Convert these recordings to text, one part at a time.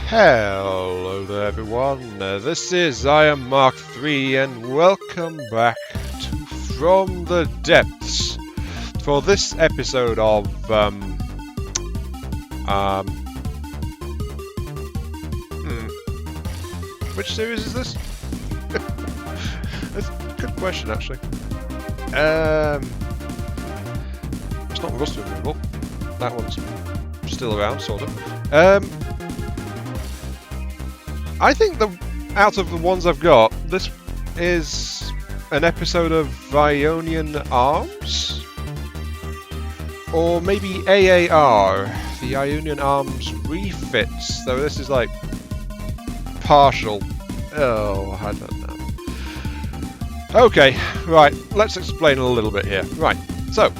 Hello there everyone, this is I Am Mark III and welcome back to From the Depths for this episode of which series is this? That's a good question actually. It's not Rust Removal, that one's still around sort of. I think out of the ones I've got, this is an episode of Ionian Arms? Or maybe AAR, the Ionian Arms refits, though this is like partial. Oh, I don't know. Okay, right, let's explain a little bit here. Right, so,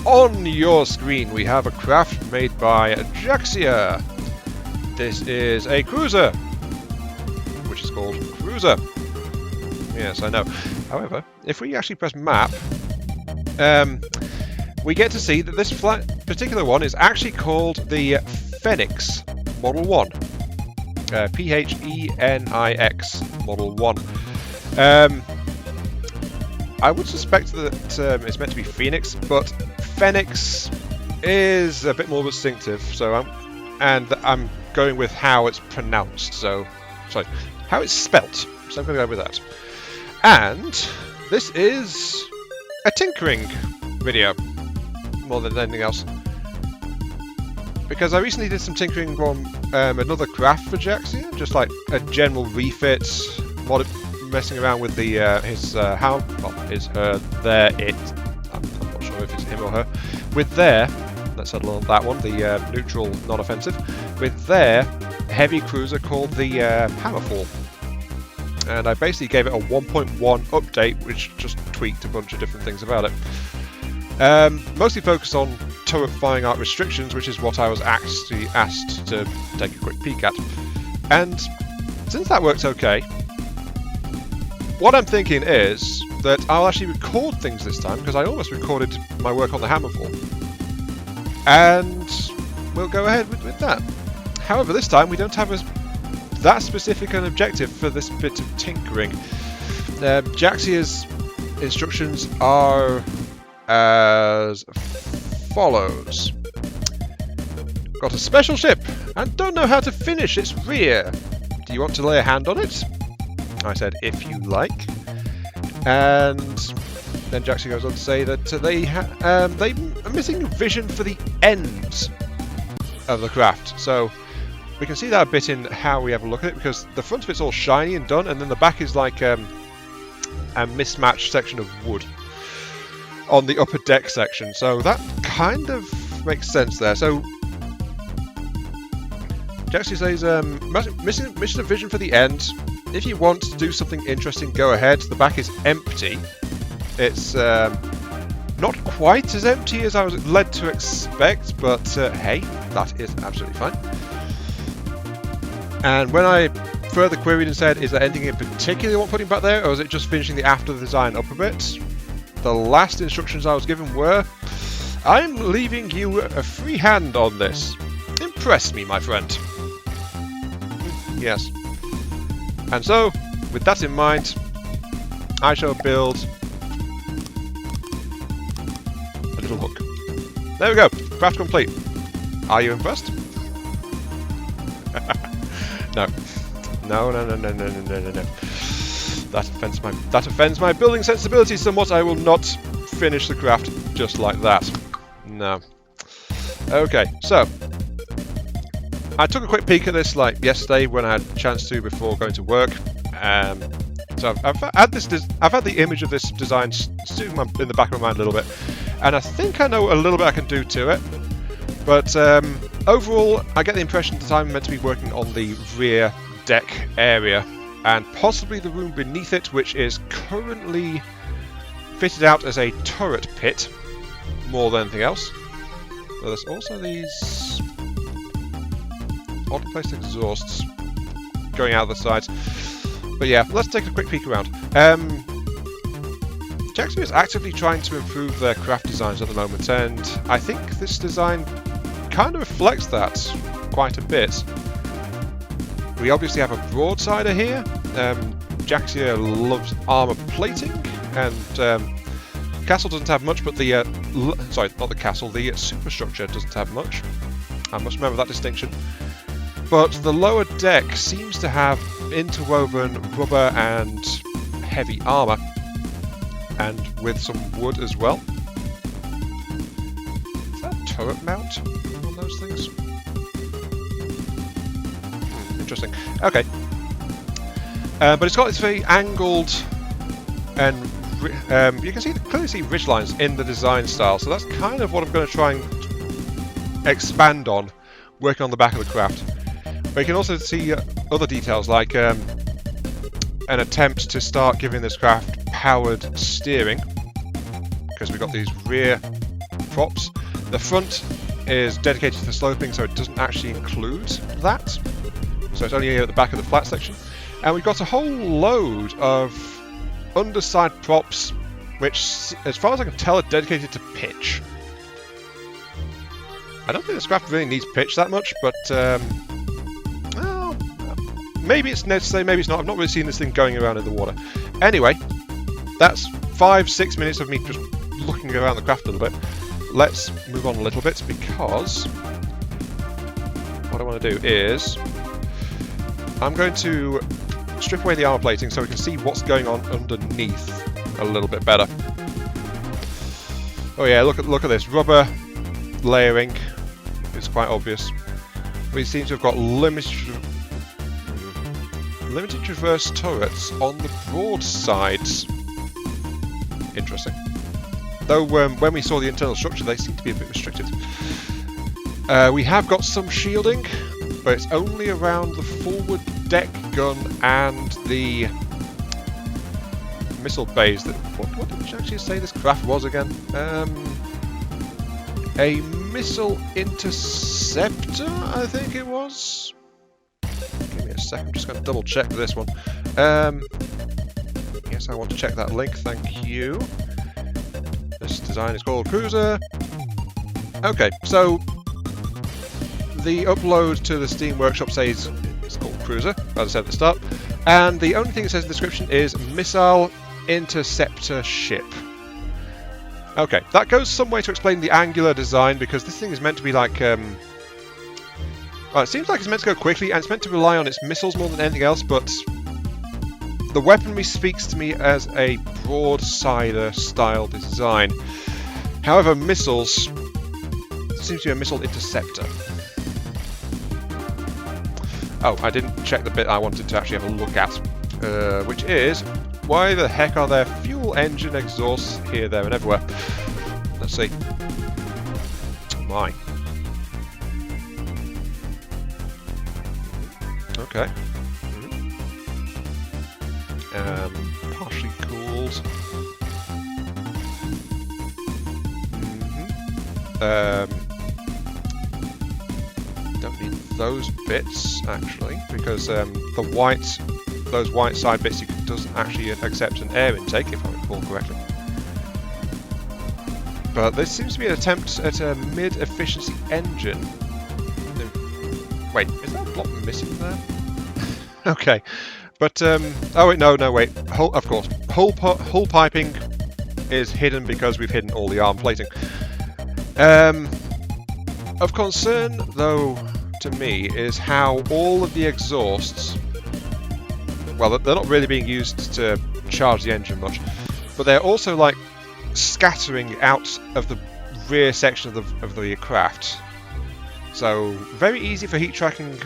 on your screen we have a craft made by Jaxia. This is a cruiser, which is called Cruiser. Yes, I know. However, if we actually press map, we get to see that this particular one is actually called the Fenix Model 1. Phenix Model 1. I would suspect that it's meant to be Phoenix, but Fenix is a bit more distinctive, so I'm going with how it's pronounced, how it's spelt, so I'm going to go with that. And this is a tinkering video, more than anything else, because I recently did some tinkering on another craft for Jaxia, just like a general refit, messing around with the his her, it. I'm not sure if it's him or her. With their, let's settle on that one, the neutral, non-offensive, with their heavy cruiser called the Hammerfall. And I basically gave it a 1.1 update, which just tweaked a bunch of different things about it. Mostly focused on turret firing arc restrictions, which is what I was actually asked to take a quick peek at. And since that works okay, what I'm thinking is that I'll actually record things this time, because I almost recorded my work on the Hammerfall. And we'll go ahead with that. However, this time we don't have that specific an objective for this bit of tinkering. Jaxia's instructions are as follows. Got a special ship and don't know how to finish its rear. Do you want to lay a hand on it? I said, if you like. And then Jaxia goes on to say that they are missing vision for the ends of the craft. So we can see that a bit in how we have a look at it, because the front of it's all shiny and done, and then the back is like a mismatched section of wood on the upper deck section. So that kind of makes sense there. So Jaxia says, missing a vision for the end. If you want to do something interesting, go ahead. The back is empty. It's not quite as empty as I was led to expect, but hey, that is absolutely fine. And when I further queried and said, is there anything in particular you want putting back there, or is it just finishing the after the design up a bit? The last instructions I was given were, I'm leaving you a free hand on this. Impress me, my friend. Yes. And so, with that in mind, I shall build a little hook. There we go, craft complete. Are you impressed? No. No. That offends my building sensibilities somewhat. I will not finish the craft just like that. No. Okay, so I took a quick peek at this like yesterday when I had a chance to before going to work. So I've had the image of this design sitting in the back of my mind a little bit, and I think I know a little bit I can do to it. But overall, I get the impression that I'm meant to be working on the rear deck area, and possibly the room beneath it, which is currently fitted out as a turret pit, more than anything else. But there's also these odd placed exhausts going out of the sides. But yeah, let's take a quick peek around. Jaxia is actively trying to improve their craft designs at the moment, and I think this design kind of reflects that quite a bit. We obviously have a broadsider here. Jaxia loves armor plating, and castle doesn't have much, but the sorry, not the castle, the superstructure doesn't have much. I must remember that distinction. But the lower deck seems to have interwoven rubber and heavy armor, and with some wood as well. Is that a turret mount on those things? Interesting. Okay. But it's got this very angled, and you can clearly see ridge lines in the design style, so that's kind of what I'm going to try and expand on, working on the back of the craft. But you can also see other details, like an attempt to start giving this craft powered steering, because we've got these rear props. The front is dedicated to sloping, so it doesn't actually include that. So it's only here at the back of the flat section. And we've got a whole load of underside props, which, as far as I can tell, are dedicated to pitch. I don't think this craft really needs pitch that much, but well, maybe it's necessary, maybe it's not. I've not really seen this thing going around in the water. Anyway, that's 5-6 minutes of me just looking around the craft a little bit. Let's move on a little bit, because what I want to do is I'm going to strip away the armor plating so we can see what's going on underneath a little bit better. Oh yeah, look at this rubber layering. It's quite obvious. We seem to have got limited traverse turrets on the broad sides. Interesting. Though when we saw the internal structure, they seem to be a bit restricted. We have got some shielding, but it's only around the forward deck gun and the missile bays. What did you actually say this craft was again? A missile interceptor, I think it was. Give me a second, I'm just going to double check this one. Yes, I want to check that link, thank you. This design is called Cruiser. Okay, so the upload to the Steam Workshop says it's called Cruiser, as I said at the start, and the only thing it says in the description is Missile Interceptor Ship. Okay, that goes some way to explain the angular design, because this thing is meant to be like, well, it seems like it's meant to go quickly, and it's meant to rely on its missiles more than anything else, but the weaponry speaks to me as a broadsider style design. However, missiles seems to be a missile interceptor. Oh, I didn't check the bit I wanted to actually have a look at, which is, why the heck are there fuel engine exhausts here, there and everywhere? Let's see. Oh my. Okay. Partially cooled. Don't need those bits actually, because those white side bits doesn't actually accept an air intake, if I recall correctly. But this seems to be an attempt at a mid-efficiency engine. Wait, is that a block missing there? Okay, but oh wait, no, wait. Of course, hull piping is hidden because we've hidden all the arm plating. Of concern, though, to me, is how all of the exhausts, well, they're not really being used to charge the engine much, but they're also like scattering out of the rear section of the craft. So very easy for heat tracking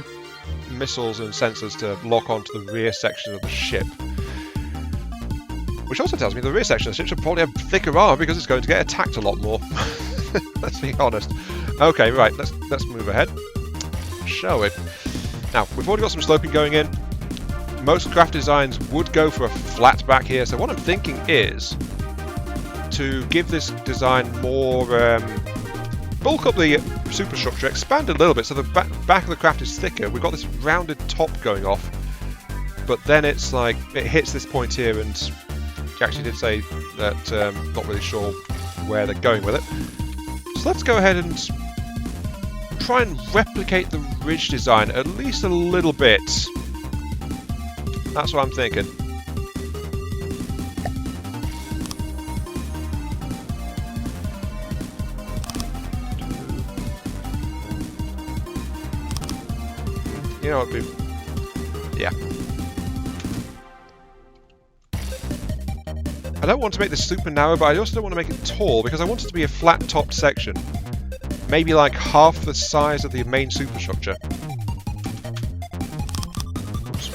missiles and sensors to lock onto the rear section of the ship. Which also tells me the rear section of the ship should probably have thicker armor because it's going to get attacked a lot more. Let's be honest. Okay, right, let's move ahead. Shall we? Now, we've already got some sloping going in. Most craft designs would go for a flat back here, so what I'm thinking is to give this design more bulk up the superstructure, expand a little bit so the back of the craft is thicker. We've got this rounded top going off, but then it's like it hits this point here, and she actually did say that not really sure where they're going with it. So let's go ahead and try and replicate the ridge design at least a little bit That's what I'm thinking. You know what, yeah. I don't want to make this super narrow, but I also don't want to make it tall because I want it to be a flat-topped section. Maybe like half the size of the main superstructure. Oops.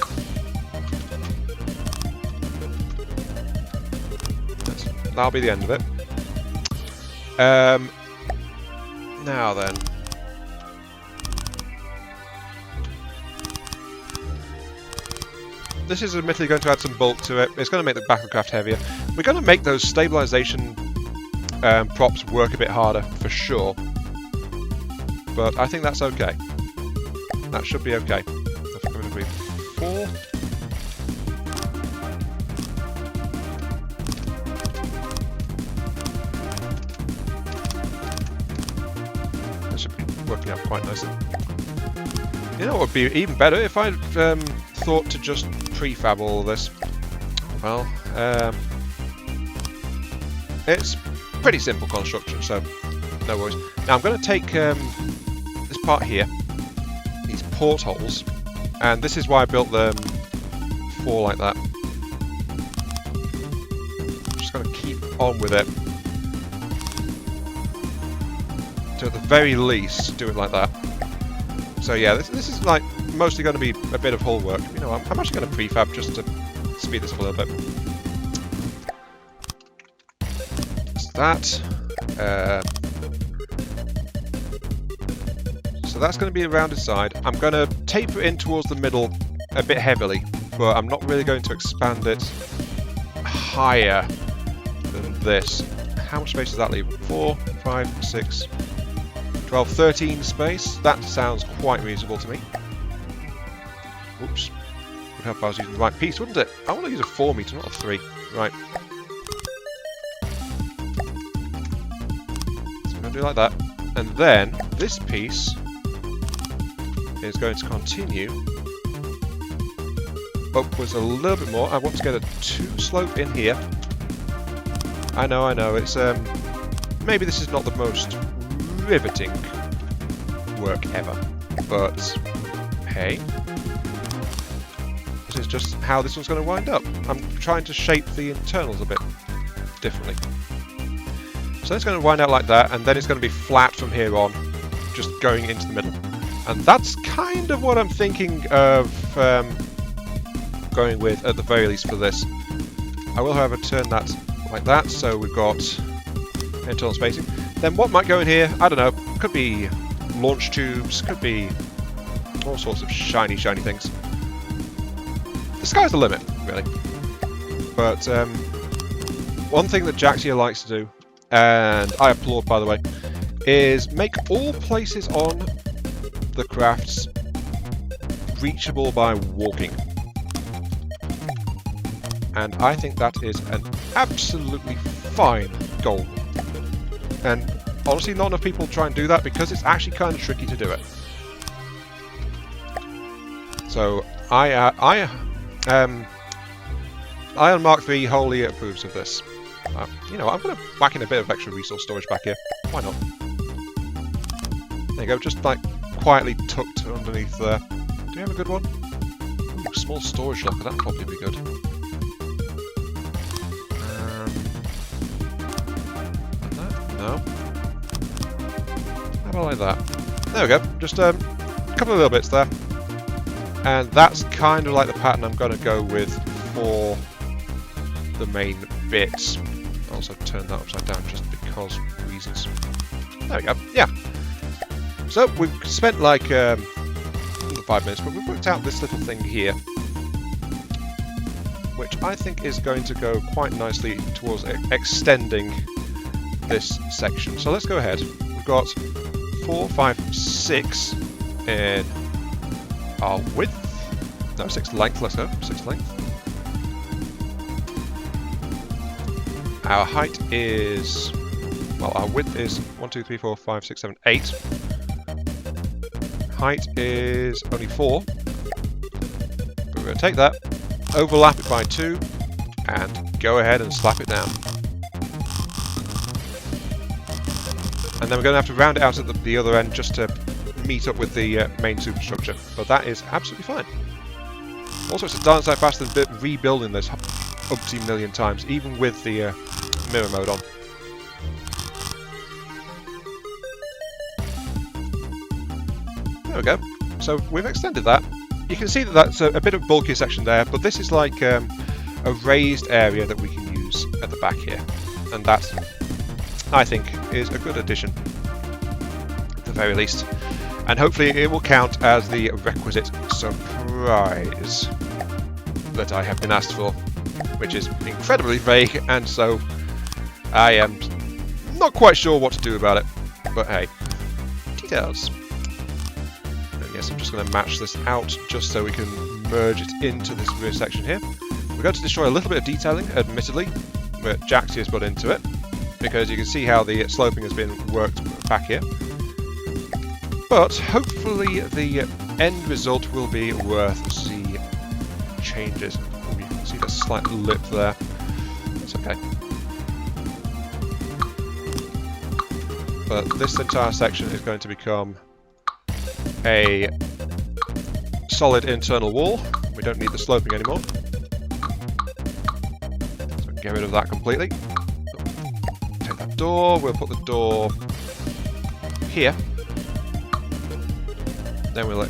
That'll be the end of it. Now then. This is admittedly going to add some bulk to it. It's going to make the battlecraft heavier. We're going to make those stabilization props work a bit harder, for sure. But I think that's okay. That should be okay. I think I'm going to be 4. That should be working out quite nicely. You know what would be even better if I'd thought to just prefab all of this. Well, it's pretty simple construction, so no worries. Now I'm going to take this part here, these portholes, and this is why I built them 4 like that. I'm just going to keep on with it. To at the very least do it like that. So yeah, this is like mostly going to be a bit of hull work. You know, I'm actually going to prefab just to speed this up a little bit. That's that. So that's going to be a rounded side. I'm going to taper in towards the middle a bit heavily, but I'm not really going to expand it higher than this. How much space does that leave? 4, 5, 6, 12, 13 space. That sounds quite reasonable to me. Oops. Would help if I was using the right piece, wouldn't it? I want to use a 4 meter, not a 3. Right. So I'm going to do it like that. And then this piece is going to continue upwards a little bit more. I want to get a 2 slope in here. I know. It's maybe this is not the most riveting work ever, but hey, this is just how this one's going to wind up. I'm trying to shape the internals a bit differently. So it's going to wind out like that, and then it's going to be flat from here on, just going into the middle. And that's kind of what I'm thinking of going with, at the very least, for this. I will, however, turn that like that, so we've got internal spacing. Then what might go in here? I don't know. Could be launch tubes, could be all sorts of shiny things. The sky's the limit, really. But one thing that Jaxia likes to do, and I applaud, by the way, is make all places on the crafts reachable by walking. And I think that is an absolutely fine goal. And honestly, not enough people try and do that because it's actually kind of tricky to do it. So Iron Mark III wholly approves of this. You know, I'm going to whack in a bit of extra resource storage back here. Why not? There you go, just like quietly tucked underneath there. Do you have a good one? Ooh, small storage locker, that'd probably be good. Like that? No. How about like that? There we go, just a couple of little bits there. And that's kind of like the pattern I'm going to go with for the main bits. I'll also turn that upside down just because reasons. There we go, yeah. So we've spent like 5 minutes, but we've worked out this little thing here, which I think is going to go quite nicely towards extending this section. So let's go ahead. We've got 4, 5, 6 in our width. No, 6 length, let's go. 6 length. Our height is, well, our width is 1, 2, 3, 4, 5, 6, 7, 8. Height is only 4. But we're going to take that, overlap it by 2, and go ahead and slap it down. And then we're going to have to round it out at the other end just to meet up with the main superstructure. But that is absolutely fine. Also, it's a darn sight faster than rebuilding this umpteen million times, even with the mirror mode on. There we go. So we've extended that. You can see that that's a bit of bulkier section there, but this is like a raised area that we can use at the back here. And that, I think, is a good addition, at the very least. And hopefully it will count as the requisite surprise that I have been asked for, which is incredibly vague, and so I am not quite sure what to do about it. But hey, details. And yes, I'm just going to match this out just so we can merge it into this rear section here. We're going to destroy a little bit of detailing, admittedly, but Jaxie has put into it, because you can see how the sloping has been worked back here. But hopefully the end result will be worth the changes. Oh, you can see the slight lip there. That's okay. But this entire section is going to become a solid internal wall. We don't need the sloping anymore. So get rid of that completely. Take that door. We'll put the door here. Then we'll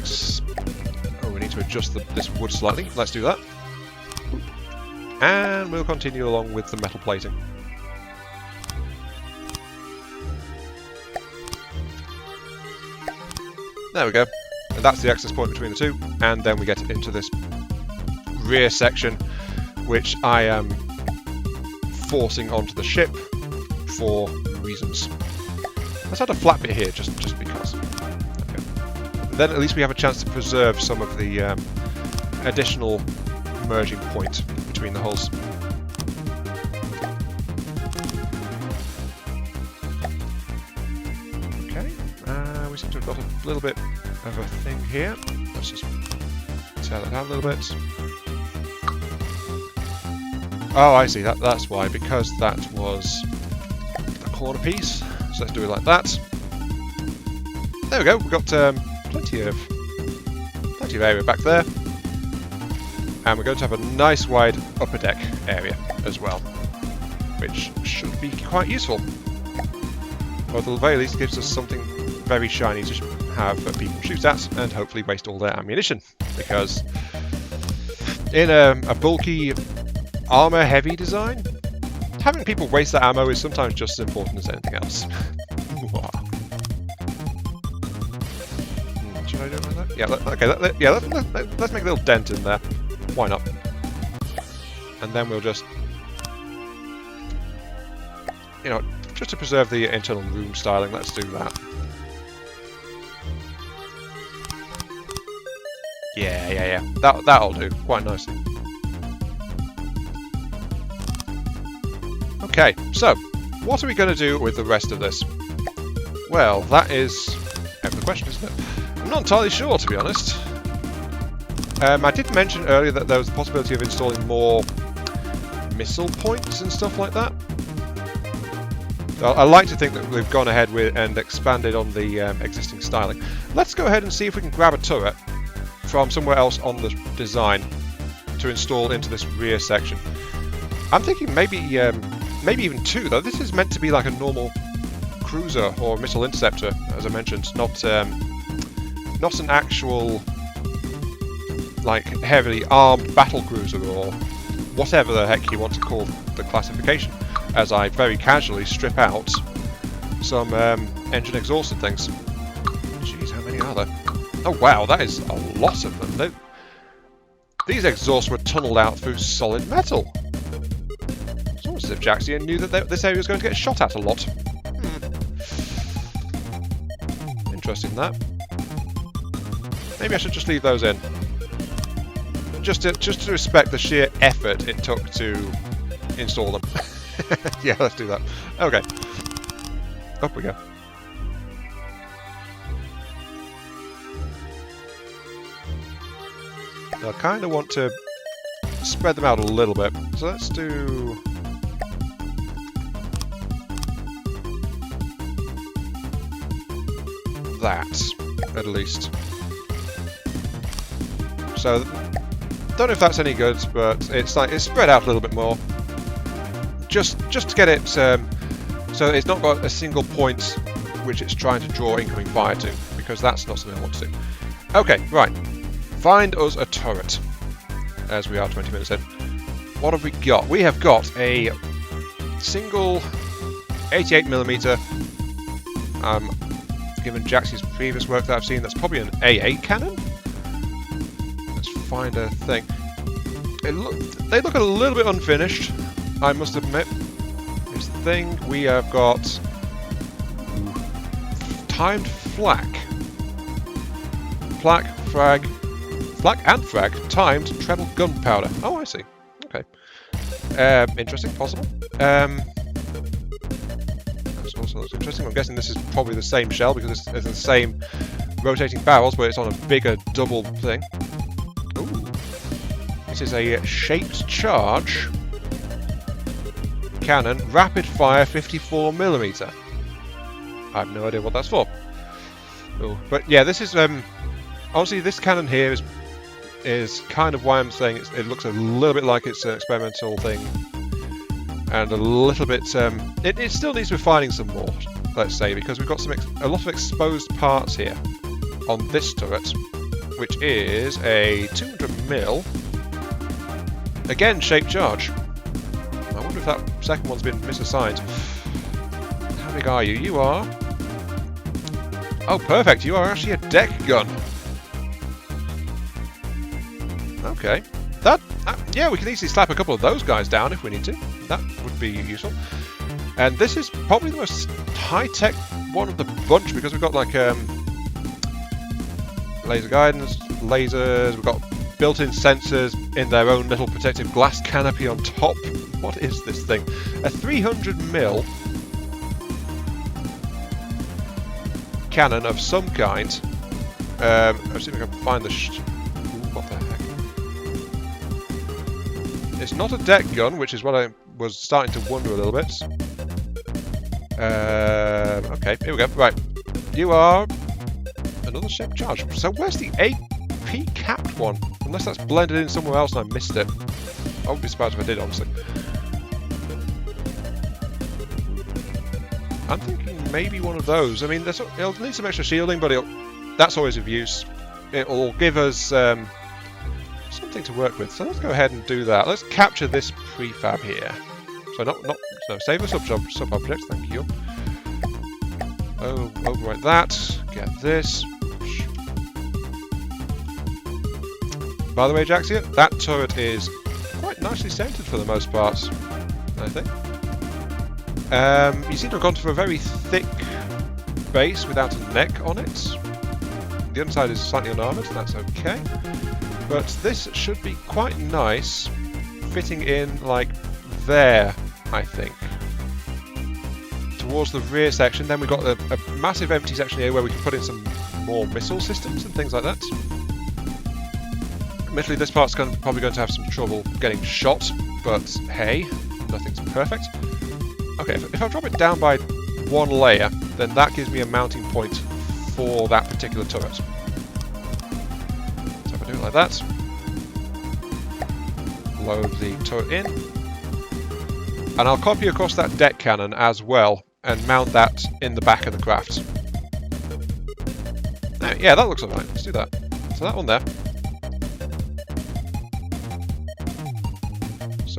we need to adjust this wood slightly. Let's do that. And we'll continue along with the metal plating. There we go. And that's the access point between the two. And then we get into this rear section, which I am forcing onto the ship for reasons. Let's add a flat bit here, just because. Then at least we have a chance to preserve some of the additional merging point between the hulls. Okay, we seem to have got a little bit of a thing here. Let's just tear that out a little bit. Oh, I see, that's why, because that was a corner piece. So let's do it like that. There we go, we've got plenty of area back there, and we're going to have a nice wide upper deck area as well, which should be quite useful, or at the very least gives us something very shiny to have people shoot at and hopefully waste all their ammunition, because in a bulky armor heavy design, having people waste their ammo is sometimes just as important as anything else. Should I do it like that? Yeah, okay, let's make a little dent in there. Why not? And then we'll just, you know, just to preserve the internal room styling, let's do that. Yeah. That'll do quite nicely. Okay, so what are we going to do with the rest of this? Well, that is the question, isn't it? I'm not entirely sure, to be honest. I did mention earlier that there was the possibility of installing more missile points and stuff like that. I like to think that we've gone ahead with and expanded on the existing styling. Let's go ahead and see if we can grab a turret from somewhere else on the design to install into this rear section. I'm thinking maybe even two, though. This is meant to be like a normal cruiser or missile interceptor, as I mentioned, not an actual like heavily armed battle cruiser or whatever the heck you want to call the classification, as I very casually strip out some engine exhaust and things. Jeez, how many are there? Oh wow, that is a lot of them. These exhausts were tunnelled out through solid metal. It's almost as if Jaxie knew that this area was going to get shot at a lot. Interesting, that. Maybe I should just leave those in. Just to respect the sheer effort it took to install them. Yeah, let's do that. Okay. Up we go. I kind of want to spread them out a little bit. So let's do... that, at least. So, don't know if that's any good, but it's like it's spread out a little bit more. Just to get it so it's not got a single point which it's trying to draw incoming fire to, because that's not something I want to do. Okay, right. Find us a turret, as we are 20 minutes in. What have we got? We have got a single 88mm. Given Jaxie's previous work that I've seen, that's probably an A8 cannon. Let's find a thing. They look a little bit unfinished, I must admit. Here's the thing. We have got timed flak. Flak and frag, timed treble gunpowder. Oh, I see. Okay. Interesting, possible. That's also looks interesting. I'm guessing this is probably the same shell because it's the same rotating barrels, but it's on a bigger double thing. Ooh. This is a shaped charge cannon, rapid fire 54mm. I have no idea what that's for. Ooh. But yeah, this is honestly, this cannon here is kind of why I'm saying it looks a little bit like it's an experimental thing, and a little bit it still needs refining some more, let's say, because we've got a lot of exposed parts here on this turret, which is a 200mm, again shaped charge. I wonder if that second one's been misassigned. How big are you? You are... oh, perfect! You are actually a deck gun. Okay. Yeah, we can easily slap a couple of those guys down if we need to. That would be useful. And this is probably the most high-tech one of the bunch, because we've got like laser guidance, lasers, we've got built-in sensors in their own little protective glass canopy on top. What is this thing? A 300mm cannon of some kind. Let's see if I can find the... what the heck? It's not a deck gun, which is what I was starting to wonder a little bit. Okay, here we go. Right. You are another shaped charge. So where's the AP capped one? Unless that's blended in somewhere else and I missed it. I wouldn't be surprised if I did, honestly. I'm thinking maybe one of those. I mean, it'll need some extra shielding, but that's always of use. It'll give us something to work with. So let's go ahead and do that. Let's capture this prefab here. So no, save a sub-object, thank you. Oh, overwrite that. Get this. By the way, Jaxia, that turret is quite nicely centered for the most part, I think. You seem to have gone for a very thick base without a neck on it. The underside is slightly unarmoured, that's okay. But this should be quite nice, fitting in like there, I think. Towards the rear section, then we've got a massive empty section here where we can put in some more missile systems and things like that. Admittedly, this part's probably going to have some trouble getting shot, but hey, nothing's perfect. Okay, if I drop it down by one layer, then that gives me a mounting point for that particular turret. So if I do it like that, load the turret in, and I'll copy across that deck cannon as well, and mount that in the back of the craft. Yeah, that looks alright, let's do that. So that one there.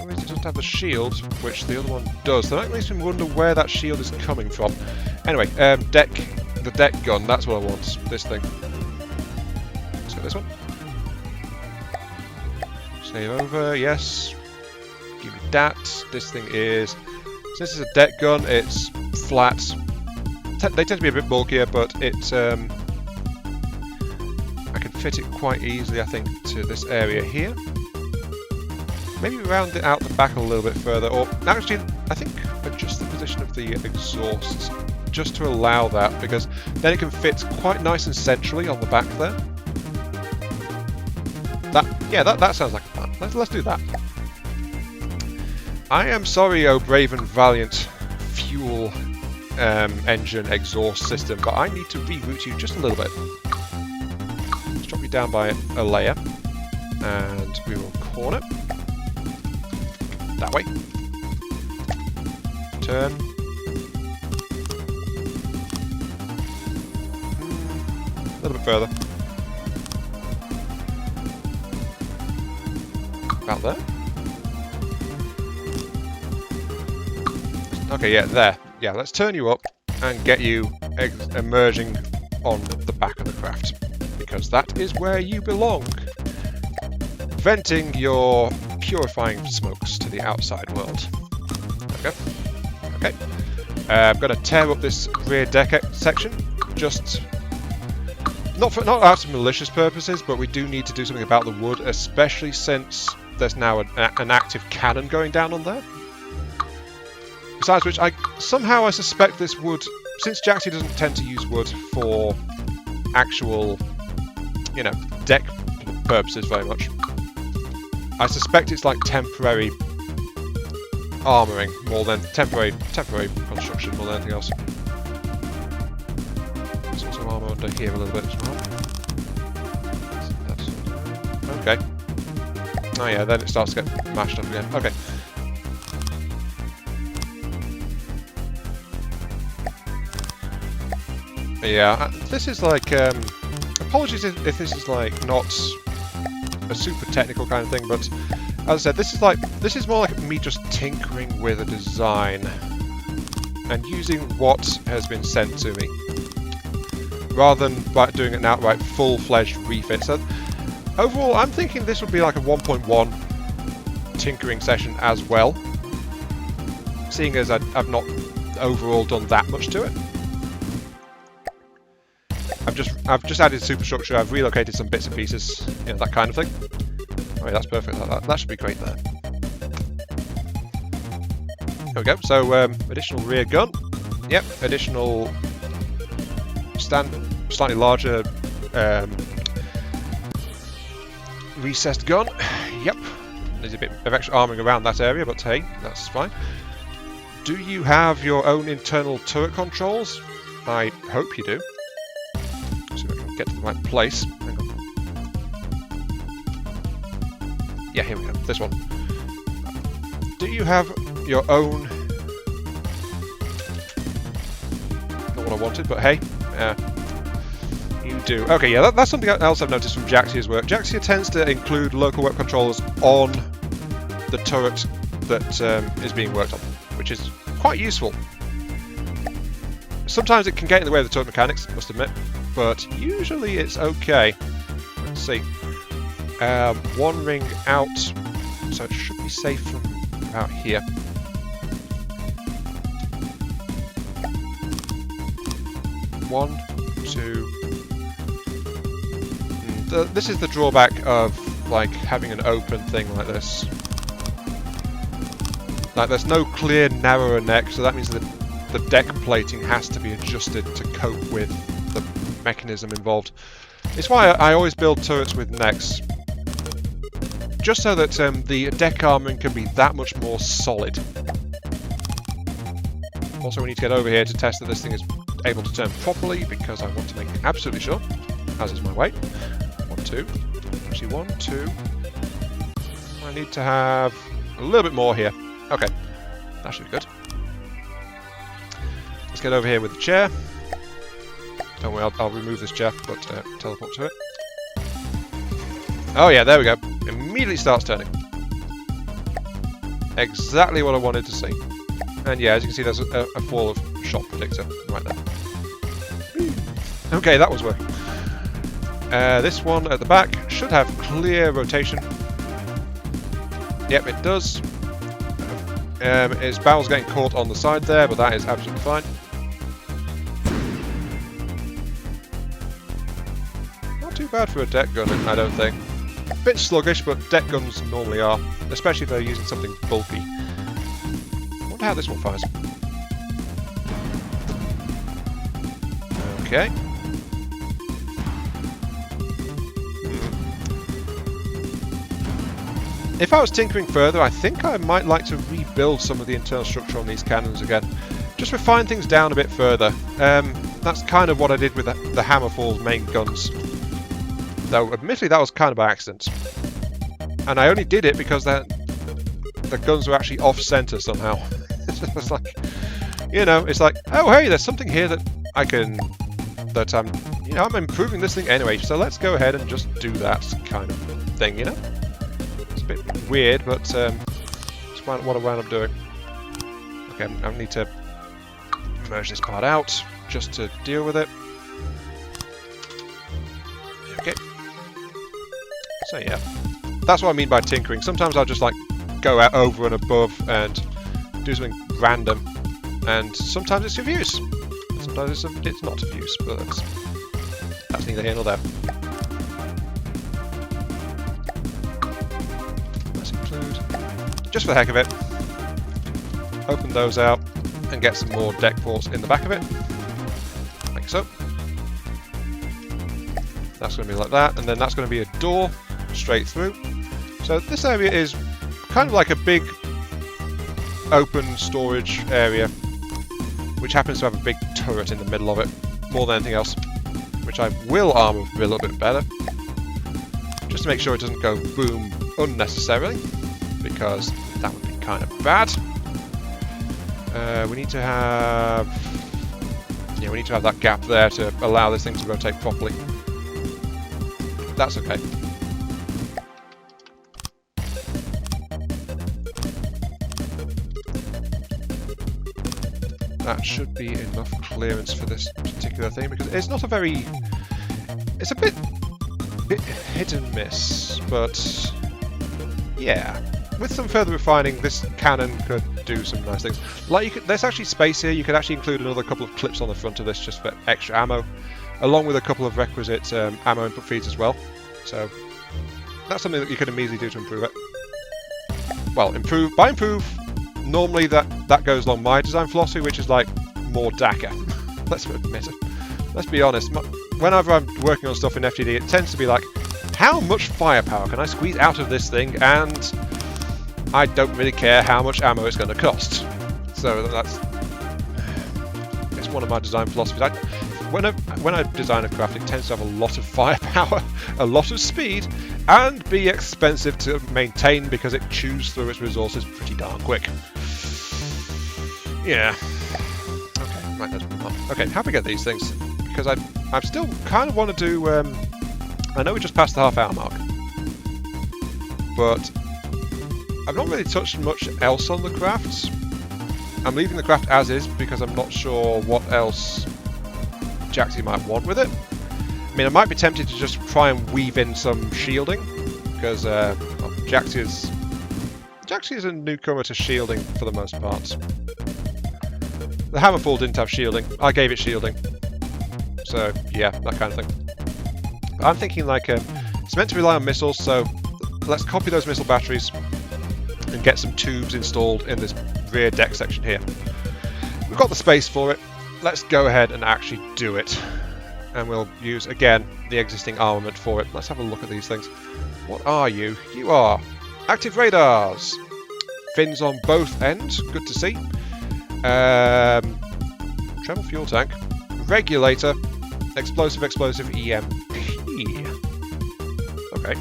It doesn't have the shield, which the other one does. So that makes me wonder where that shield is coming from. Anyway, the deck gun, that's what I want. This thing. Let's get this one. Save over, yes. Give me that. This thing is... so this is a deck gun, it's flat. They tend to be a bit bulkier, but it's... I can fit it quite easily, I think, to this area here. Maybe round it out the back a little bit further, or actually, I think adjust the position of the exhausts just to allow that, because then it can fit quite nice and centrally on the back there. That sounds like a plan. Let's do that. I am sorry, oh brave and valiant fuel engine exhaust system, but I need to reroute you just a little bit. Let's drop you down by a layer, and we will corner that way. Turn. A little bit further. About there. Okay, yeah, there. Yeah, let's turn you up and get you emerging on the back of the craft, because that is where you belong. Venting your purifying smokes to the outside world. There we go. Okay. I'm going to tear up this rear deck section, just not out of malicious purposes, but we do need to do something about the wood, especially since there's now an active cannon going down on there. Besides which, I suspect this wood, since Jaxie doesn't tend to use wood for actual, you know, deck purposes very much, I suspect it's like temporary armouring more than temporary construction more than anything else. There's also armour under here a little bit as well. Okay. Oh yeah, then it starts to get mashed up again. Okay. Yeah, this is like, apologies if this is like not a super technical kind of thing, but as I said, this is more like me just tinkering with a design and using what has been sent to me, rather than doing an outright full-fledged refit. So overall, I'm thinking this would be like a 1.1 tinkering session as well, seeing as I've not overall done that much to it. I've just added superstructure, I've relocated some bits and pieces, you know, that kind of thing. Alright, that's perfect. That should be great there. There we go. So, additional rear gun. Yep, additional slightly larger recessed gun. Yep. There's a bit of extra armouring around that area, but hey, that's fine. Do you have your own internal turret controls? I hope you do. So I can get to the right place. Hang on. Yeah, here we go. This one. Do you have your own... Not what I wanted, but hey. You do. Okay, yeah, that's something else I've noticed from Jaxia's work. Jaxia tends to include local web controllers on the turret that is being worked on, which is quite useful. Sometimes it can get in the way of the turret mechanics, I must admit, but usually it's okay. Let's see. One ring out, so it should be safe from about here. One, two. This is the drawback of like having an open thing like this. Like there's no clear narrower neck, so that means that the deck plating has to be adjusted to cope with the mechanism involved. It's why I always build turrets with necks, just so that the deck armouring can be that much more solid. Also, we need to get over here to test that this thing is able to turn properly, because I want to make absolutely sure, as is my weight. 1, 2. Actually, 1, 2. I need to have a little bit more here. Okay, that should be good. Let's get over here with the chair. Don't worry, I'll remove this chair, but teleport to it. Oh yeah, there we go. Immediately starts turning. Exactly what I wanted to see. And yeah, as you can see, there's a fall of shot predictor right there. Okay, that was working. This one at the back should have clear rotation. Yep, it does. Its barrel's getting caught on the side there, but that is absolutely fine. Not too bad for a deck gun, I don't think. A bit sluggish, but deck guns normally are, especially if they're using something bulky. I wonder how this one fires. Okay. If I was tinkering further, I think I might like to rebuild some of the internal structure on these cannons again. Just refine things down a bit further. That's kind of what I did with the Hammerfall's main guns. Though, admittedly, that was kind of by accident. And I only did it because the guns were actually off-center somehow. It's like, you know, it's like, oh hey, there's something here that I can... that I'm, you know, I'm improving this thing anyway, so let's go ahead and just do that kind of thing, you know? It's a bit weird, but it's what I wound up doing. Okay, I need to merge this part out just to deal with it. Okay. So yeah, that's what I mean by tinkering. Sometimes I'll just like go out over and above and do something random, and sometimes it's of use. Sometimes it's not of use, but that's neither here nor there. Let's include, just for the heck of it, open those out and get some more deck ports in the back of it, like so. That's going to be like that, and then that's going to be a door straight through. So this area is kind of like a big open storage area, which happens to have a big turret in the middle of it, more than anything else, which I will armour a little bit better, just to make sure it doesn't go boom unnecessarily, because that would be kind of bad. We need to have that gap there to allow this thing to rotate properly. That's okay. That should be enough clearance for this particular thing, because it's not a very... it's a bit hit and miss, but yeah. With some further refining, this cannon could do some nice things. Like, there's actually space here. You could actually include another couple of clips on the front of this just for extra ammo, along with a couple of requisite ammo input feeds as well. So that's something that you could immediately do to improve it. Well, improve, normally that goes along my design philosophy, which is like more DACA. Let's admit it. Let's be honest. Whenever I'm working on stuff in FTD, it tends to be like, how much firepower can I squeeze out of this thing, and I don't really care how much ammo it's going to cost. So it's one of my design philosophies. When I design a craft, it tends to have a lot of firepower, a lot of speed, and be expensive to maintain because it chews through its resources pretty darn quick. Yeah. Okay, right, let's move on. Okay, how do we get these things? Because I still kind of want to do... I know we just passed the half-hour mark, but I've not really touched much else on the crafts. I'm leaving the craft as is because I'm not sure what else Jaxie might want with it. I mean, I might be tempted to just try and weave in some shielding, because well, Jaxie is a newcomer to shielding for the most part. The Hammerfall didn't have shielding. I gave it shielding. So, yeah, that kind of thing. But I'm thinking like, it's meant to rely on missiles, so let's copy those missile batteries and get some tubes installed in this rear deck section here. We've got the space for it. Let's go ahead and actually do it. And we'll use, again, the existing armament for it. Let's have a look at these things. What are you? You are active radars. Fins on both ends. Good to see. Treble fuel tank. Regulator. Explosive EMP. Okay.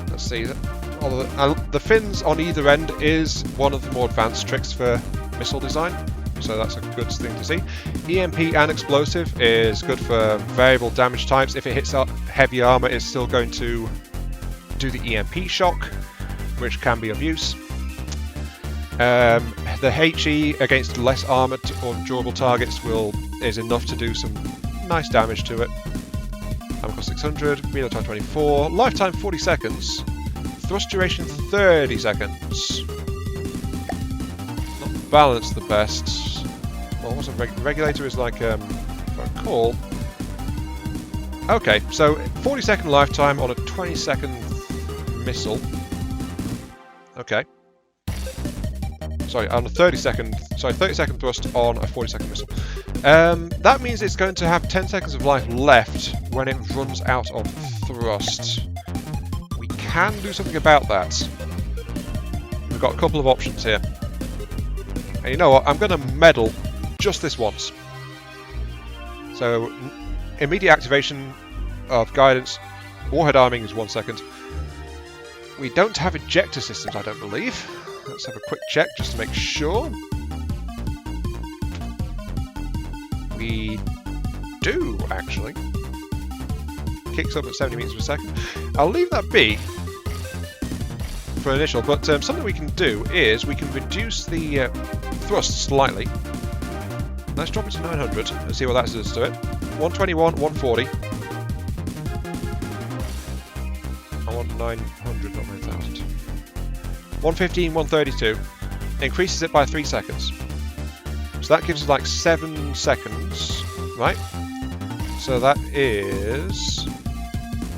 Let's see. The fins on either end is one of the more advanced tricks for missile design, so that's a good thing to see. EMP and explosive is good for variable damage types. If it hits heavy armor, it's still going to do the EMP shock, which can be of use. The HE against less armored or durable targets is enough to do some nice damage to it. Ammo cost 600, reload time 24, lifetime 40 seconds, thrust duration 30 seconds. Not balanced the best. Well, what's a regulator is like, if I recall. Okay, so 40 second lifetime on a 20 second missile. Okay. Sorry, on a 30 second thrust on a 40 second missile. That means it's going to have 10 seconds of life left when it runs out of thrust. can do something about that. We've got a couple of options here. And you know what? I'm going to meddle just this once. So, immediate activation of guidance. Warhead arming is 1 second. We don't have ejector systems, I don't believe. Let's have a quick check just to make sure. We do, actually. Kicks up at 70 meters per second. I'll leave that be for initial, but something we can do is we can reduce the thrust slightly. Let's drop it to 900 and see what that does to it. 121, 140. I want 900, not 9,000. 115, 132. Increases it by 3 seconds. So that gives us like 7 seconds, right? So that is...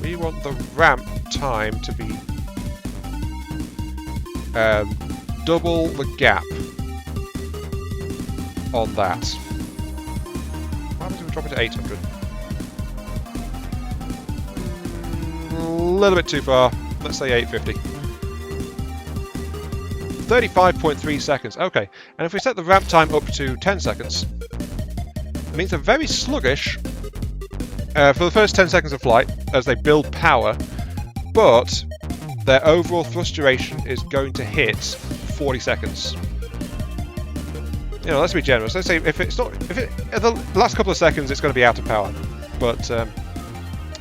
We want the ramp time to be double the gap on that. Why don't we drop it to 800? A little bit too far. Let's say 850. 35.3 seconds. Okay, and if we set the ramp time up to 10 seconds, it means they're very sluggish for the first 10 seconds of flight as they build power, but their overall thrust duration is going to hit 40 seconds. You know, let's be generous. Let's say if it's not, if it at the last couple of seconds it's going to be out of power, but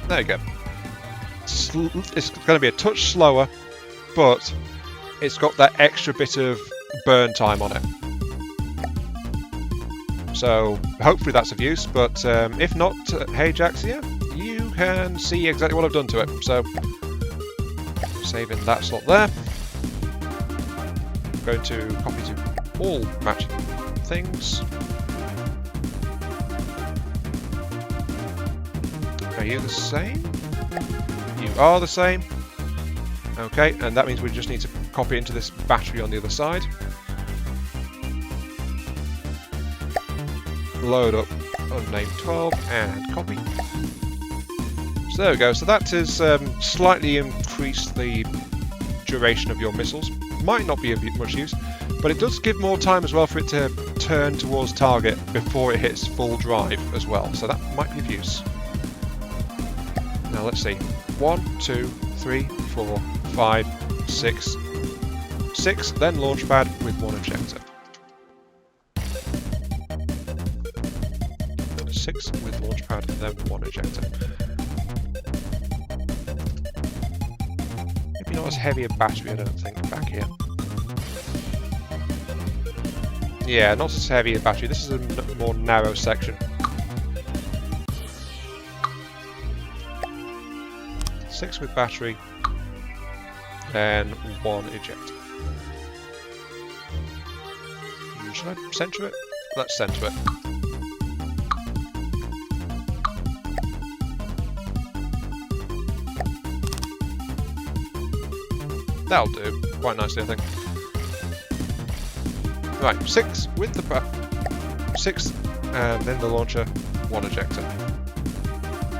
there you go. It's going to be a touch slower, but it's got that extra bit of burn time on it. So hopefully that's of use, but if not, hey Jaxia, you can see exactly what I've done to it. So saving that slot there. I'm going to copy to all matching things. Are you the same? You are the same. Okay, and that means we just need to copy into this battery on the other side. Load up unnamed 12 and copy. So there we go. So that has slightly increased the duration of your missiles. Might not be of much use, but it does give more time as well for it to turn towards target before it hits full drive as well. So that might be of use. Now let's see. 1, 2, 3, 4, 5, 6. 6, then launch pad with 1 ejector. 6 with launch pad and then 1 ejector. Maybe not as heavy a battery, I don't think, back here. Yeah, not as heavy a battery. This is a more narrow section. 6 with battery, then 1 ejector. Should I center it? Let's center it. That'll do quite nicely, I think. Right, 6 with the 6, and then the launcher, 1 ejector.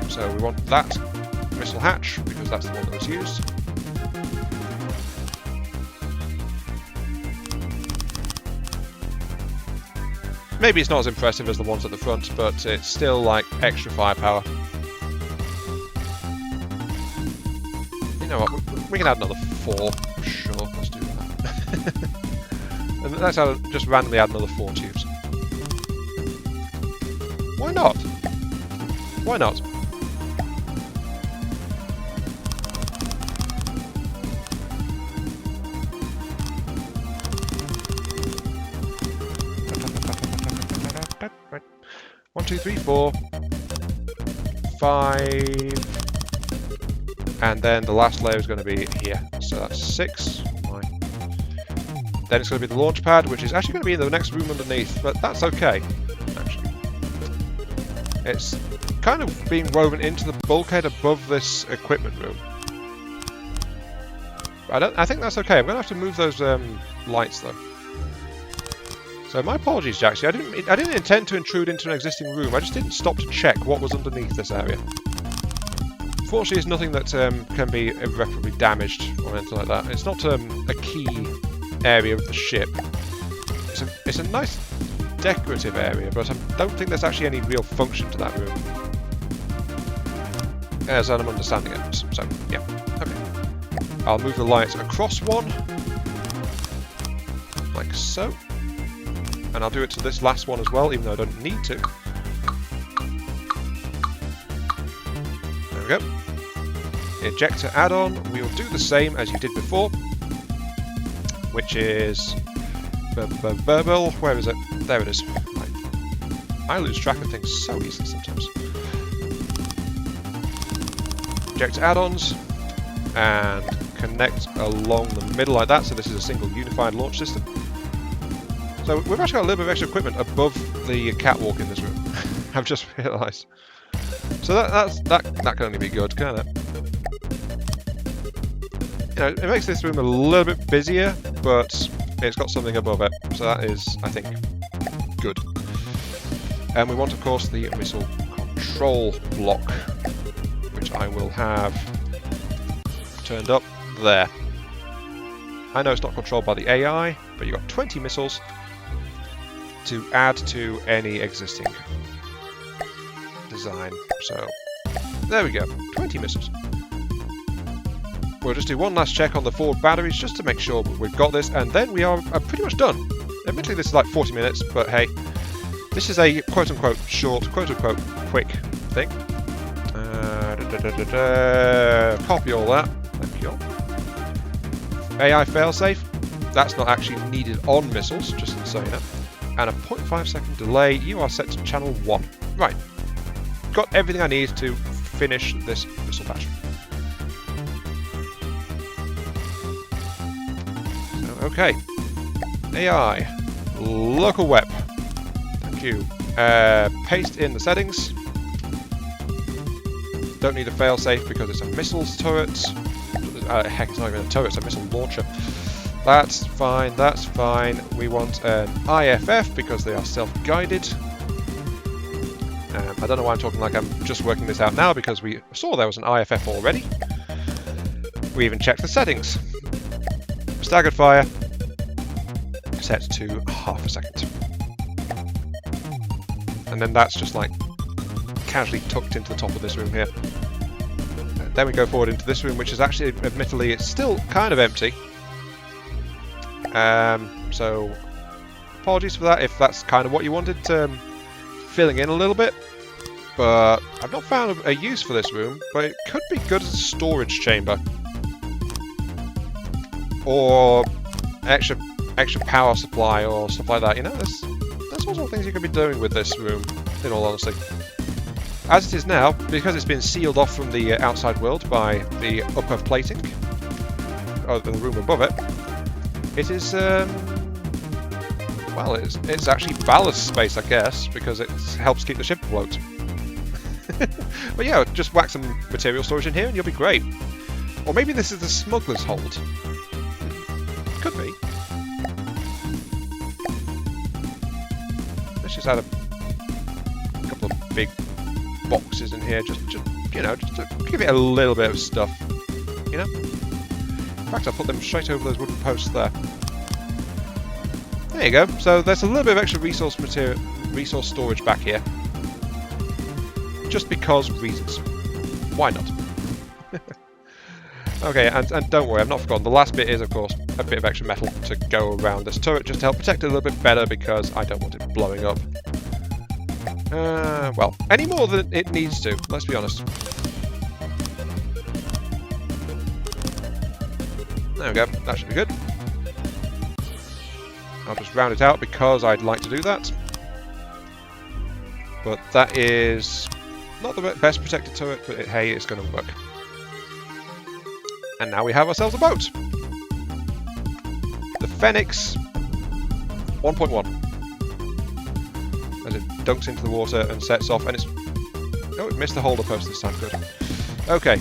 So we want that missile hatch because that's the one that was used. Maybe it's not as impressive as the ones at the front, but it's still like extra firepower. You know what? We can add another 4. Sure, let's do that. And let's just randomly add another 4 tubes. Why not? Why not? Right. 1, 2, 3, 4, 5, and then the last layer is going to be here. So that's 6. Then it's going to be the launch pad, which is actually going to be in the next room underneath, but that's okay. Actually, it's kind of being woven into the bulkhead above this equipment room. I think that's okay. I'm going to have to move those lights though. So my apologies, Jaxie. I didn't intend to intrude into an existing room. I just didn't stop to check what was underneath this area. Fortunately, it's nothing that can be irreparably damaged or anything like that. It's not a key area of the ship. It's a nice decorative area, but I don't think there's actually any real function to that room. As I'm understanding it. So, yeah. Okay. I'll move the lights across one. Like so. And I'll do it to this last one as well, even though I don't need to. There we go. Ejector add-on, we'll do the same as you did before, which is verbal. Where is it? There it is. I lose track of things so easily sometimes. Ejector add-ons and connect along the middle like that. So this is a single unified launch system. So we've actually got a little bit of extra equipment above the catwalk in this room. I've just realised. So that can only be good, can't it? You know, it makes this room a little bit busier, but it's got something above it. So that is, I think, good. And we want, of course, the missile control block, which I will have turned up there. I know it's not controlled by the AI, but you've got 20 missiles to add to any existing design. So there we go, 20 missiles. We'll just do one last check on the forward batteries just to make sure we've got this, and then we are pretty much done. Admittedly, this is like 40 minutes, but hey, this is a quote-unquote short, quote-unquote quick thing. Copy all that. Thank you. AI failsafe. That's not actually needed on missiles, just so you know. And a 0.5 second delay. You are set to channel 1. Right. Got everything I need to finish this missile batch. So, okay. AI. Local web. Thank you. Paste in the settings. Don't need a failsafe because it's a missiles turret. Heck, it's not even a turret, it's a missile launcher. That's fine, that's fine. We want an IFF because they are self-guided. I don't know why I'm talking like I'm just working this out now, because we saw there was an IFF already. We even checked the settings. Staggered fire. Set to ½ second. And then that's just like casually tucked into the top of this room here. Then we go forward into this room, which is actually, admittedly, it's still kind of empty. So apologies for that if that's kind of what you wanted, filling in a little bit. But I've not found a use for this room, but it could be good as a storage chamber. Or extra power supply or stuff like that, you know? There's all sorts of things you could be doing with this room, in all honesty. As it is now, because it's been sealed off from the outside world by the upper plating, or the room above it, it is, well, it's actually ballast space, I guess, because it helps keep the ship afloat. But yeah, just whack some material storage in here and you'll be great. Or maybe this is the smuggler's hold. Could be. Let's just add a couple of big boxes in here, just you know, just to give it a little bit of stuff, you know. In fact, I'll put them straight over those wooden posts there. There you go. So there's a little bit of extra resource storage back here, just because reasons. Why not? Okay, and don't worry, I've not forgotten. The last bit is, of course, a bit of extra metal to go around this turret, just to help protect it a little bit better, because I don't want it blowing up. Well, any more than it needs to, let's be honest. There we go, that should be good. I'll just round it out because I'd like to do that. But that is not the best protected turret, but hey, it's going to work. And now we have ourselves a boat. The Fenix 1.1. As it dunks into the water and sets off, and it's... Oh, it missed the holder post this time, good. Okay.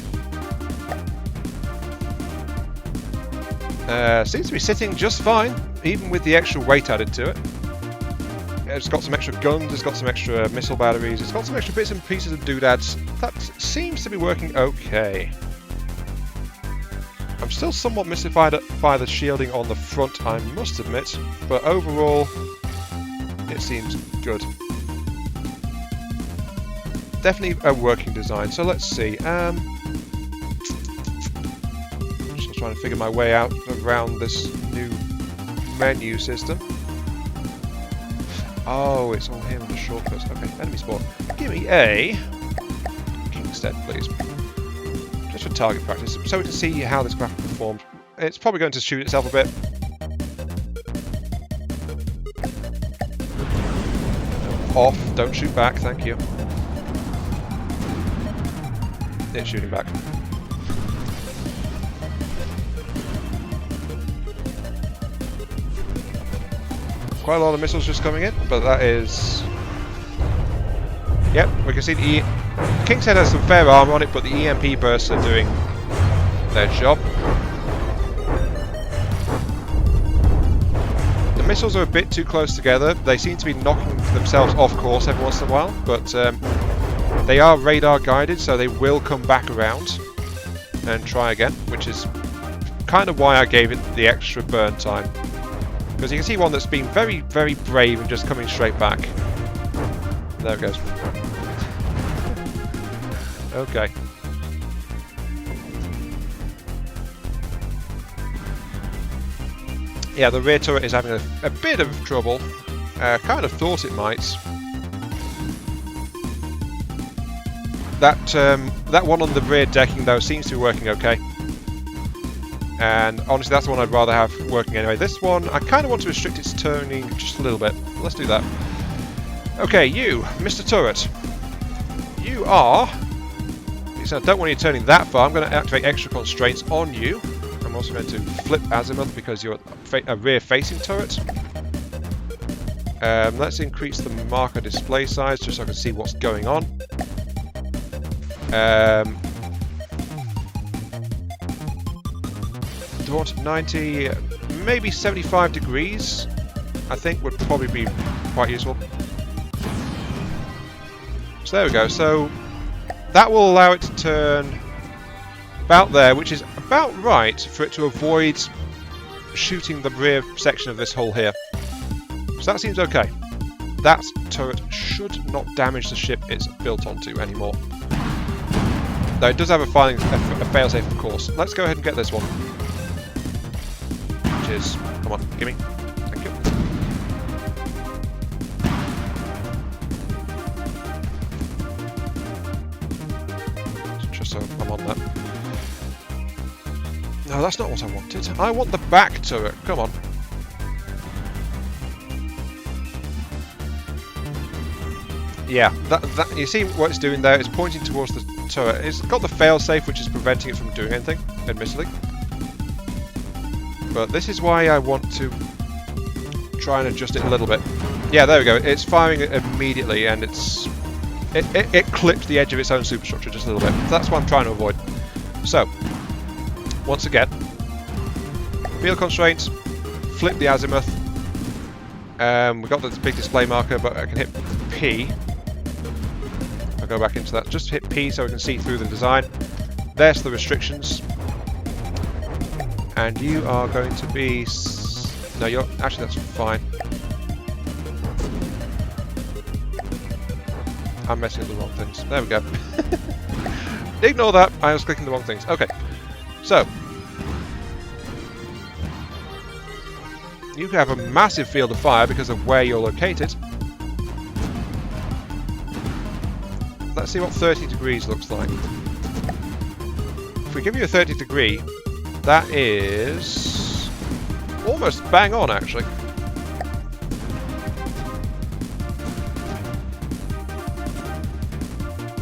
Seems to be sitting just fine, even with the extra weight added to it. It's got some extra guns, it's got some extra missile batteries, it's got some extra bits and pieces of doodads. That seems to be working okay. I'm still somewhat mystified by the shielding on the front, I must admit, but overall, it seems good. Definitely a working design, so let's see. Just trying to figure my way out around this new menu system. Oh, it's all here in the shortcuts. Okay, enemy spot. Give me a Kingstead, please. Just for target practice, so we can see how this graphic performs. It's probably going to shoot itself a bit. Off, don't shoot back, thank you. It's shooting back. Quite a lot of missiles just coming in, but that is... Yep, we can see the King's Head has some fair armor on it, but the EMP bursts are doing their job. The missiles are a bit too close together. They seem to be knocking themselves off course every once in a while, but they are radar guided, so they will come back around and try again, which is kind of why I gave it the extra burn time. Because you can see one that's been very, very brave and just coming straight back. There it goes. Okay. Yeah, the rear turret is having a bit of trouble. Kind of thought it might. That one on the rear decking though seems to be working okay. And honestly, that's the one I'd rather have working anyway. This one, I kind of want to restrict its turning just a little bit. Let's do that. Okay, you, Mr. Turret. You are... So I don't want you turning that far. I'm going to activate extra constraints on you. I'm also going to flip azimuth because you're a rear-facing turret. Let's increase the marker display size just so I can see what's going on. Do I want 90, maybe 75 degrees, I think would probably be quite useful. So there we go, so that will allow it to turn about there, which is about right for it to avoid shooting the rear section of this hull here. So that seems okay. That turret should not damage the ship it's built onto anymore. Though it does have a failsafe, of course. Let's go ahead and get this one. Which is... Come on, gimme. Thank you. Just so I'm on that. No, that's not what I wanted. I want the back turret. Come on. Yeah, that you see what it's doing there? It's pointing towards the turret. It's got the failsafe, which is preventing it from doing anything, admittedly. But this is why I want to try and adjust it a little bit. Yeah, there we go. It's firing it immediately, and it clipped the edge of its own superstructure just a little bit. That's what I'm trying to avoid. So, once again, field constraints, flip the azimuth. We've got this big display marker, but I can hit P. I'll go back into that. Just hit P so we can see through the design. There's the restrictions. And you are going to be... No, you're... Actually, that's fine. I'm messing with the wrong things. There we go. Ignore that. I was clicking the wrong things. Okay. So. You have a massive field of fire because of where you're located. Let's see what 30 degrees looks like. If we give you a 30 degree, that is almost bang on, actually.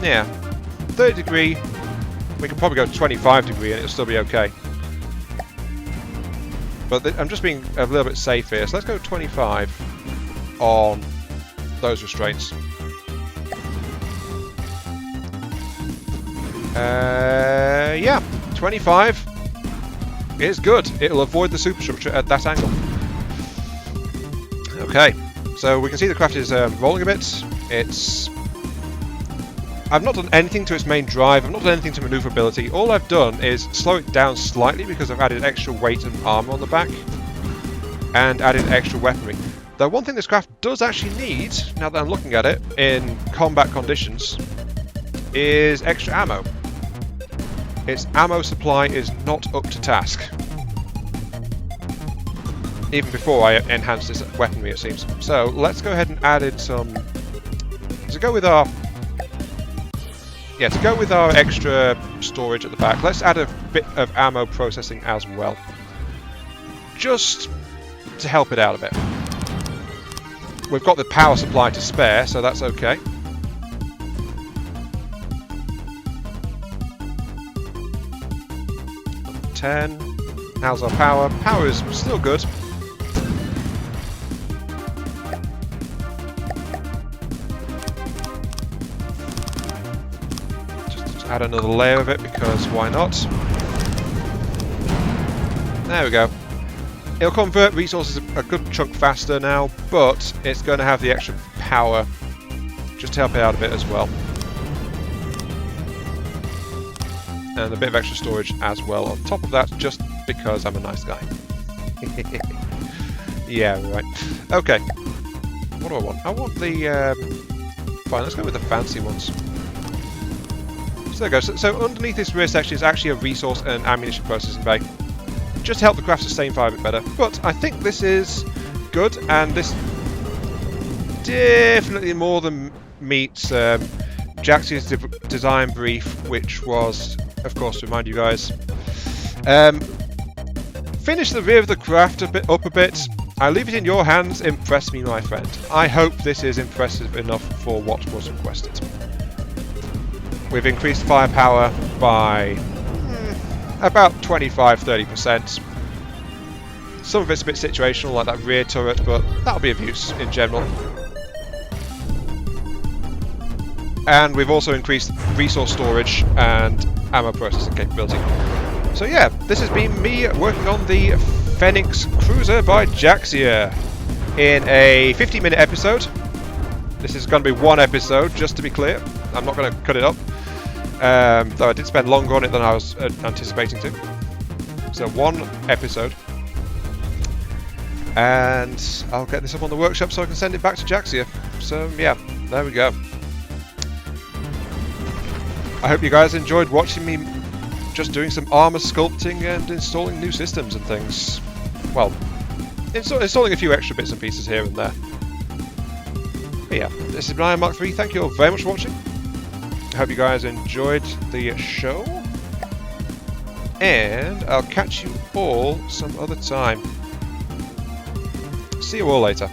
Yeah, 30 degree, we can probably go to 25 degree and it'll still be okay. But I'm just being a little bit safe here, so let's go 25 on those restraints. Yeah, 25 is good. It'll avoid the superstructure at that angle. Okay, So we can see the craft is rolling a bit. I've not done anything to its main drive, I've not done anything to maneuverability. All I've done is slow it down slightly because I've added extra weight and armor on the back, and added extra weaponry. Though one thing this craft does actually need, now that I'm looking at it, in combat conditions, is extra ammo. Its ammo supply is not up to task. Even before I enhanced this weaponry, it seems. So let's go ahead and add in some... To go with our extra storage at the back, let's add a bit of ammo processing as well. Just to help it out a bit. We've got the power supply to spare, so that's okay. Number 10. How's our power? Power is still good. Add another layer of it because why not? There we go. It'll convert resources a good chunk faster now, but it's going to have the extra power just to help it out a bit as well. And a bit of extra storage as well on top of that, just because I'm a nice guy. Yeah, right. Okay. What do I want? I want the... Fine, let's go with the fancy ones. So there we go. So underneath this rear section is actually a resource and ammunition processing bay, just to help the craft sustain fire a bit better. But I think this is good, and this definitely more than meets Jaxia's design brief, which was, of course, to remind you guys, finish the rear of the craft up a bit. I leave it in your hands. Impress me, my friend. I hope this is impressive enough for what was requested. We've increased firepower by about 25-30%. Some of it's a bit situational, like that rear turret, but that'll be of use in general. And we've also increased resource storage and ammo processing capability. So yeah, this has been me working on the Fenix Cruiser by Jaxia in a 50-minute episode. This is going to be one episode, just to be clear. I'm not going to cut it up. Though I did spend longer on it than I was anticipating to. So one episode. And I'll get this up on the workshop so I can send it back to Jaxia. So yeah, there we go. I hope you guys enjoyed watching me just doing some armor sculpting and installing new systems and things. Well, installing a few extra bits and pieces here and there. But yeah, this is Brian Mark III. Thank you all very much for watching. I hope you guys enjoyed the show, and I'll catch you all some other time. See you all later.